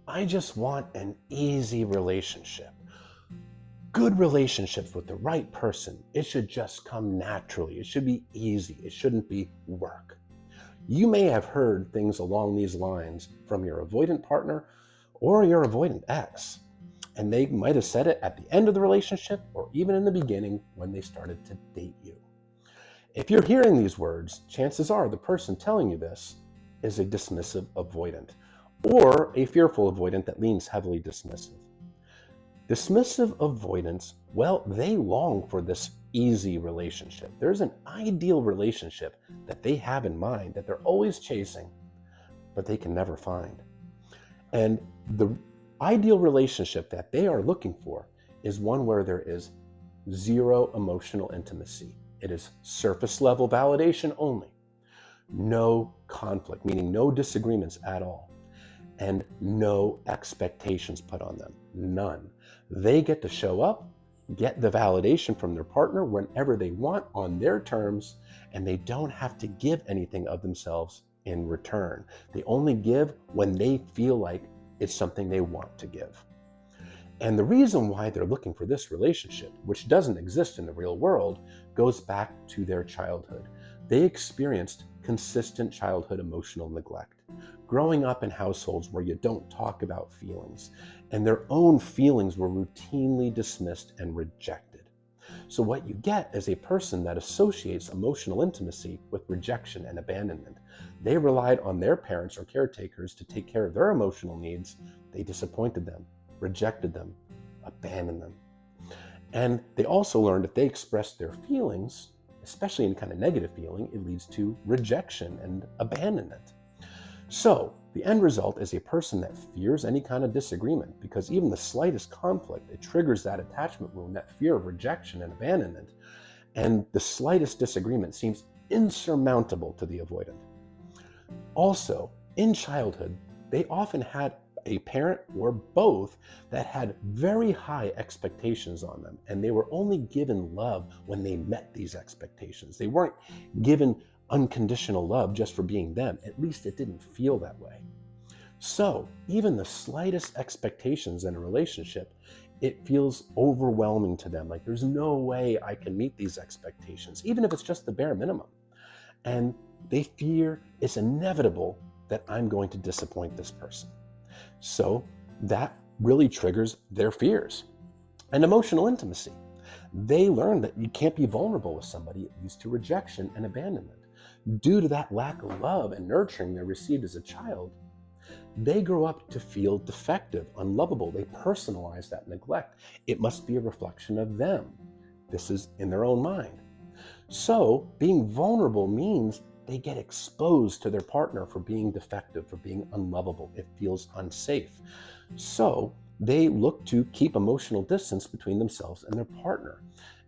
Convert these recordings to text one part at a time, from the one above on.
I just want an easy relationship. Good relationships with the right person, it should just come naturally. It should be easy. It shouldn't be work. You may have heard things along these lines from your avoidant partner or your avoidant ex, and they might have said it at the end of the relationship or even in the beginning when they started to date you. If you're hearing these words, chances are the person telling you this is a dismissive avoidant or a fearful avoidant that leans heavily dismissive. Dismissive avoidants, well, they long for this easy relationship. There's an ideal relationship that they have in mind that they're always chasing, but they can never find. And the ideal relationship that they are looking for is one where there is zero emotional intimacy. It is surface level validation only. No conflict, meaning no disagreements at all. And no expectations put on them. None. They get to show up, get the validation from their partner whenever they want on their terms, and they don't have to give anything of themselves in return. They only give when they feel like it's something they want to give. And the reason why they're looking for this relationship, which doesn't exist in the real world, goes back to their childhood. They experienced consistent childhood emotional neglect, growing up in households where you don't talk about feelings, and their own feelings were routinely dismissed and rejected. So what you get is a person that associates emotional intimacy with rejection and abandonment. They relied on their parents or caretakers to take care of their emotional needs. They disappointed them, rejected them, abandoned them. And they also learned if they expressed their feelings, especially any kind of negative feeling, it leads to rejection and abandonment. So the end result is a person that fears any kind of disagreement, because even the slightest conflict, it triggers that attachment wound, that fear of rejection and abandonment. And the slightest disagreement seems insurmountable to the avoidant. Also, in childhood, they often had a parent or both that had very high expectations on them, and they were only given love when they met these expectations. They weren't given unconditional love just for being them. At least it didn't feel that way. So even the slightest expectations in a relationship, it feels overwhelming to them. Like there's no way I can meet these expectations, even if it's just the bare minimum. And they fear it's inevitable that I'm going to disappoint this person. So that really triggers their fears. And emotional intimacy. They learn that you can't be vulnerable with somebody. It leads to rejection and abandonment. Due to that lack of love and nurturing they received as a child, they grow up to feel defective, unlovable. They personalize that neglect. It must be a reflection of them. This is in their own mind. So being vulnerable means they get exposed to their partner for being defective, for being unlovable. It feels unsafe. So they look to keep emotional distance between themselves and their partner.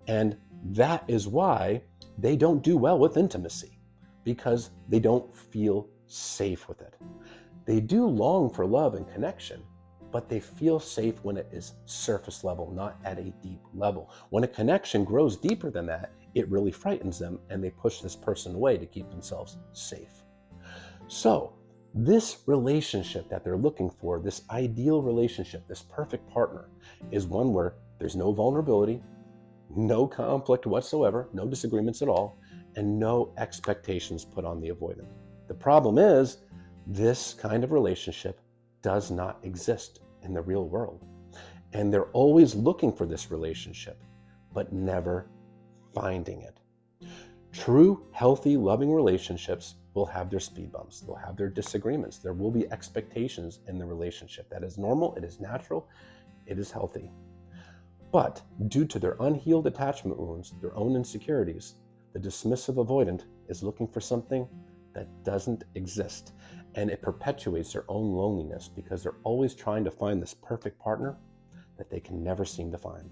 And that is why they don't do well with intimacy, because they don't feel safe with it. They do long for love and connection, but they feel safe when it is surface level, not at a deep level. When a connection grows deeper than that, it really frightens them and they push this person away to keep themselves safe. So this relationship that they're looking for, this ideal relationship, this perfect partner, is one where there's no vulnerability, no conflict whatsoever, no disagreements at all, and no expectations put on the avoidant. The problem is this kind of relationship does not exist in the real world. And they're always looking for this relationship, but never finding it. True, healthy, loving relationships will have their speed bumps. They'll have their disagreements. There will be expectations in the relationship. That is normal. It is natural. It is healthy. But due to their unhealed attachment wounds, their own insecurities, the dismissive avoidant is looking for something that doesn't exist. And it perpetuates their own loneliness because they're always trying to find this perfect partner that they can never seem to find.